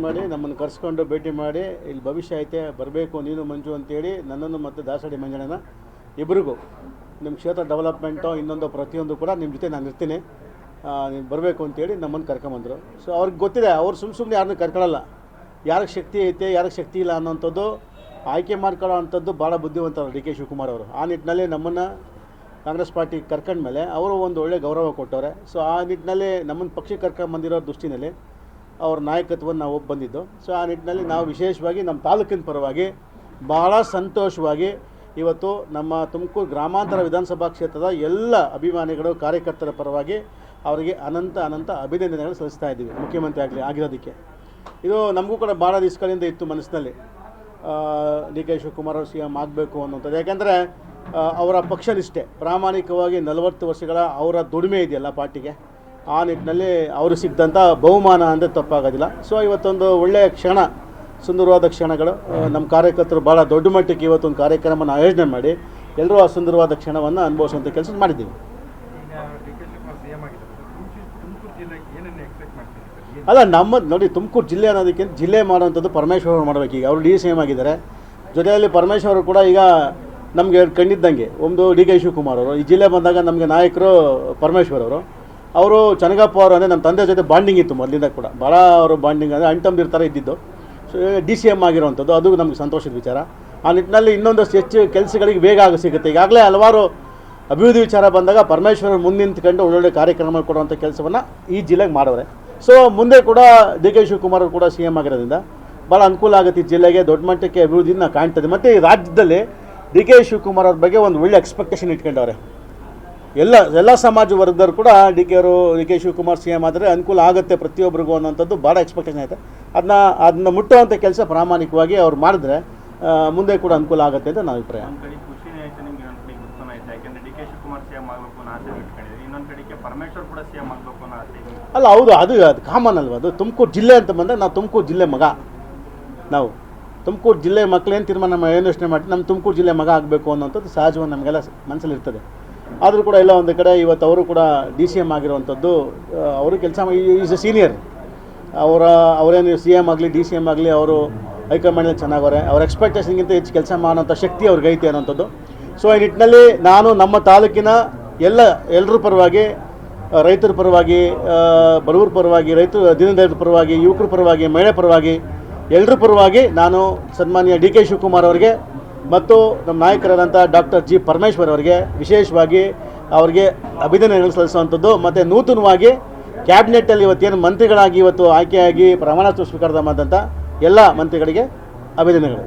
ಮಾಡಿ ನಮ್ಮನ್ನು ಕರೆಸ್ಕೊಂಡು ಭೇಟಿ ಮಾಡಿ ಇಲ್ಲಿ ಭವಿಷ್ಯ ಐತೆ ಬರಬೇಕು ನೀನು ಮಂಜು ಅಂತೇಳಿ ನನ್ನನ್ನು ಮತ್ತು ದಾಸಡಿ ಮಂಜಣ್ಣನ ಇಬ್ಬರಿಗೂ ನಿಮ್ಮ ಕ್ಷೇತ್ರ ಡೆವಲಪ್ಮೆಂಟು ಇನ್ನೊಂದು ಪ್ರತಿಯೊಂದು ಕೂಡ ನಿಮ್ಮ ಜೊತೆ ನಾನು ಇರ್ತೀನಿ, ನೀವು ಬರಬೇಕು ಅಂತೇಳಿ ನಮ್ಮನ್ನು ಕರ್ಕೊಂಬಂದರು. ಸೊ ಅವ್ರಿಗೆ ಗೊತ್ತಿದೆ, ಅವ್ರು ಸುಮ್ಮನೆ ಯಾರನ್ನೂ ಕರ್ಕೊಳ್ಳಲ್ಲ, ಯಾರಿಗೆ ಶಕ್ತಿ ಐತೆ ಯಾರಿಗೆ ಶಕ್ತಿ ಇಲ್ಲ ಅನ್ನೋಂಥದ್ದು ಆಯ್ಕೆ ಮಾಡ್ಕೊಳ್ಳೋ ಅಂಥದ್ದು ಭಾಳ ಬುದ್ಧಿವಂತರು ಡಿ ಕೆ ಶಿವಕುಮಾರ್ ಅವರು. ಆ ನಿಟ್ಟಿನಲ್ಲಿ ನಮ್ಮನ್ನು ಕಾಂಗ್ರೆಸ್ ಪಾರ್ಟಿ ಕರ್ಕೊಂಡ್ಮೇಲೆ ಅವರು ಒಂದು ಒಳ್ಳೆ ಗೌರವ ಕೊಟ್ಟವ್ರೆ. ಸೊ ಆ ನಿಟ್ಟಿನಲ್ಲಿ ನಮ್ಮನ್ನು ಪಕ್ಷಕ್ಕೆ ಕರ್ಕೊಂಬಂದಿರೋ ದೃಷ್ಟಿನಲ್ಲಿ ಅವ್ರ ನಾಯಕತ್ವವನ್ನು ನಾವು ಬಂದಿದ್ದು. ಸೊ ಆ ನಿಟ್ಟಿನಲ್ಲಿ ನಾವು ವಿಶೇಷವಾಗಿ ನಮ್ಮ ತಾಲೂಕಿನ ಪರವಾಗಿ ಭಾಳ ಸಂತೋಷವಾಗಿ ಇವತ್ತು ನಮ್ಮ ತುಮಕೂರು ಗ್ರಾಮಾಂತರ ವಿಧಾನಸಭಾ ಕ್ಷೇತ್ರದ ಎಲ್ಲ ಅಭಿಮಾನಿಗಳು ಕಾರ್ಯಕರ್ತರ ಪರವಾಗಿ ಅವರಿಗೆ ಅನಂತ ಅಭಿನಂದನೆಗಳು ಸಲ್ಲಿಸ್ತಾ ಇದ್ದೀವಿ. ಮುಖ್ಯಮಂತ್ರಿ ಆಗಿರೋದಕ್ಕೆ ಇದು ನಮಗೂ ಕೂಡ ಭಾಳ ದಿವಸಗಳಿಂದ ಇತ್ತು ಮನಸ್ಸಿನಲ್ಲಿ, ಡಿ ಕೆ ಶಿವಕುಮಾರ್ ಅವರು CM ಆಗಬೇಕು ಅನ್ನೋಂಥದ್ದು. ಯಾಕೆಂದರೆ ಅವರ ಪಕ್ಷ ನಿಷ್ಠೆ ಪ್ರಾಮಾಣಿಕವಾಗಿ 40 ವರ್ಷಗಳ ಅವರ ದುಡಿಮೆ ಇದೆಯಲ್ಲ ಪಾರ್ಟಿಗೆ, ಆ ನಿಟ್ಟಿನಲ್ಲಿ ಅವರು ಸಿಕ್ಕಿದಂಥ ಬಹುಮಾನ ಅಂದರೆ ತಪ್ಪಾಗೋದಿಲ್ಲ. ಸೊ ಇವತ್ತೊಂದು ಒಳ್ಳೆಯ ಕ್ಷಣ, ಸುಂದರವಾದ ಕ್ಷಣಗಳು, ನಮ್ಮ ಕಾರ್ಯಕರ್ತರು ಭಾಳ ದೊಡ್ಡ ಮಟ್ಟಕ್ಕೆ ಇವತ್ತೊಂದು ಕಾರ್ಯಕ್ರಮನ ಆಯೋಜನೆ ಮಾಡಿ ಎಲ್ಲರೂ ಆ ಸುಂದರವಾದ ಕ್ಷಣವನ್ನು ಅನುಭವಿಸುವಂಥ ಕೆಲಸ ಮಾಡಿದ್ದೀವಿ. ಅಲ್ಲ ನೋಡಿ, ತುಮಕೂರು ಜಿಲ್ಲೆ ಅನ್ನೋದಕ್ಕಿಂತ ಜಿಲ್ಲೆ ಮಾಡೋವಂಥದ್ದು ಪರಮೇಶ್ವರ್ ಅವರು ಮಾಡಬೇಕು. ಈಗ ಅವರು CM ಆಗಿದ್ದಾರೆ, ಜೊತೆಯಲ್ಲಿ ಪರಮೇಶ್ವರ್ ಅವರು ಕೂಡ ಈಗ ನಮಗೆ ಕಂಡಿದ್ದಂಗೆ ಒಂದು ಡಿ ಕೆ ಶಿವಕುಮಾರ್ ಅವರು ಈ ಜಿಲ್ಲೆ ಬಂದಾಗ ನಮಗೆ ನಾಯಕರು ಪರಮೇಶ್ವರ್ ಅವರು ಚನ್ನಗಪ್ಪ ಅವರು ಅಂದರೆ ನಮ್ಮ ತಂದೆ ಜೊತೆ ಬಾಂಡಿಂಗ್ ಇತ್ತು ಮೊದಲಿಂದ ಕೂಡ, ಭಾಳ ಅವರು ಬಾಂಡಿಂಗ್ ಅಂದರೆ ಅಣ್ತಂದಿರ ಥರ ಇದ್ದಿದ್ದು. ಸೊ CM ಆಗಿರುವಂಥದ್ದು ಅದು ನಮಗೆ ಸಂತೋಷದ ವಿಚಾರ. ಆ ನಿಟ್ಟಿನಲ್ಲಿ ಇನ್ನೊಂದಷ್ಟು ಹೆಚ್ಚು ಕೆಲಸಗಳಿಗೆ ಬೇಗ ಸಿಗುತ್ತೆ. ಈಗಾಗಲೇ ಹಲವಾರು ಅಭಿವೃದ್ಧಿ ವಿಚಾರ ಬಂದಾಗ ಪರಮೇಶ್ವರ್ ಮುಂದೆ ನಿಂತ್ಕೊಂಡು ಒಳ್ಳೊಳ್ಳೆ ಕಾರ್ಯಕ್ರಮ ಕೊಡುವಂಥ ಕೆಲಸವನ್ನು ಈ ಜಿಲ್ಲೆಗೆ ಮಾಡವ್ರೆ. ಸೊ ಮುಂದೆ ಕೂಡ ಡಿ ಕೆ ಶಿವಕುಮಾರ್ ಅವರು ಕೂಡ CM ಆಗಿರೋದ್ರಿಂದ ಭಾಳ ಅನುಕೂಲ ಆಗುತ್ತೆ ಈ ಜಿಲ್ಲೆಗೆ, ದೊಡ್ಡ ಮಟ್ಟಕ್ಕೆ ಅಭಿವೃದ್ಧಿನ ಕಾಣ್ತದೆ. ಮತ್ತು ಈ ರಾಜ್ಯದಲ್ಲಿ ಡಿ ಕೆ ಶಿವಕುಮಾರ್ ಅವ್ರ ಬಗ್ಗೆ ಒಂದು ಒಳ್ಳೆ ಎಕ್ಸ್ಪೆಕ್ಟೇಷನ್ ಇಟ್ಕೊಂಡವ್ರೆ ಎಲ್ಲ ಸಮಾಜ ವರ್ಗದವ್ರು ಕೂಡ. ಡಿ ಕೆ ಶಿವಕುಮಾರ್ CM ಆದರೆ ಅನುಕೂಲ ಆಗುತ್ತೆ ಪ್ರತಿಯೊಬ್ಬರಿಗೂ ಅನ್ನೋಂಥದ್ದು ಭಾಳ ಎಕ್ಸ್ಪೆಕ್ಟೇಷನ್ ಐತೆ. ಅದನ್ನ ಮುಟ್ಟುವಂಥ ಕೆಲಸ ಪ್ರಾಮಾಣಿಕವಾಗಿ ಅವ್ರು ಮಾಡಿದ್ರೆ ಮುಂದೆ ಕೂಡ ಅನುಕೂಲ ಆಗುತ್ತೆ ಅಂತ ನನ್ನ ಅಭಿಪ್ರಾಯ. ಅಲ್ಲ ಹೌದು, ಅದು ಕಾಮನ್ ಅಲ್ವ, ಅದು ತುಮಕೂರು ಜಿಲ್ಲೆ ಅಂತ ಬಂದರೆ ನಾವು ತುಮಕೂರು ಜಿಲ್ಲೆ ಮಗ, ನಾವು ತುಮಕೂರು ಜಿಲ್ಲೆ ಮಕ್ಕಳೇನು ತೀರ್ಮಾನ ಏನು ಯೋಚನೆ ಮಾಡಿ ನಮ್ಮ ತುಮಕೂರು ಜಿಲ್ಲೆ ಮಗ ಆಗಬೇಕು ಅನ್ನೋಂಥದ್ದು ಸಹಜವಾಗಿ ನಮಗೆಲ್ಲ ಮನಸ್ಸಲ್ಲಿ ಇರ್ತದೆ. ಆದರೂ ಕೂಡ ಎಲ್ಲ ಒಂದು ಕಡೆ ಇವತ್ತು ಅವರು ಕೂಡ CM ಆಗಿರುವಂಥದ್ದು, ಅವರು ಕೆಲಸ ಈಸ್ ಎ ಸೀನಿಯರ್, ಅವರೇನು CM ಆಗಲಿ CM ಆಗಲಿ ಅವರು ಹೈಕಮಾಂಡಲ್ಲಿ ಚೆನ್ನಾಗವ್ರೆ, ಅವ್ರ ಎಕ್ಸ್ಪೆಕ್ಟೇಷನ್ಗಿಂತ ಹೆಚ್ಚು ಕೆಲಸ ಮಾಡೋಂಥ ಶಕ್ತಿ ಅವ್ರಿಗೈತೆ ಅನ್ನೋಂಥದ್ದು. ಸೊ ಈ ನಿಟ್ಟಿನಲ್ಲಿ ನಾನು ನಮ್ಮ ತಾಲೂಕಿನ ಎಲ್ಲರ ಪರವಾಗಿ, ರೈತರ ಪರವಾಗಿ, ಬಡವರ ಪರವಾಗಿ, ದೀನದಲಿತರ ಪರವಾಗಿ, ಯುವಕರ ಪರವಾಗಿ, ಮಹಿಳೆ ಪರವಾಗಿ, ಎಲ್ಲರ ಪರವಾಗಿ ನಾನು ಸನ್ಮಾನ್ಯ ಡಿ ಕೆ ಶಿವಕುಮಾರ್ ಅವರಿಗೆ ಮತ್ತು ನಮ್ಮ ನಾಯಕರಾದಂಥ ಡಾಕ್ಟರ್ G. ಪರಮೇಶ್ವರ್ ಅವರಿಗೆ ವಿಶೇಷವಾಗಿ ಅವರಿಗೆ ಅಭಿನಂದನೆಗಳು ಸಲ್ಲಿಸುವಂಥದ್ದು. ಮತ್ತು ನೂತನವಾಗಿ ಕ್ಯಾಬಿನೆಟ್ಟಲ್ಲಿ ಇವತ್ತೇನು ಮಂತ್ರಿಗಳಾಗಿ ಇವತ್ತು ಆಯ್ಕೆಯಾಗಿ ಪ್ರಮಾಣ ಸ್ವೀಕಾರ ಮಾಡಿದಂಥ ಎಲ್ಲ ಮಂತ್ರಿಗಳಿಗೆ ಅಭಿನಂದನೆಗಳು.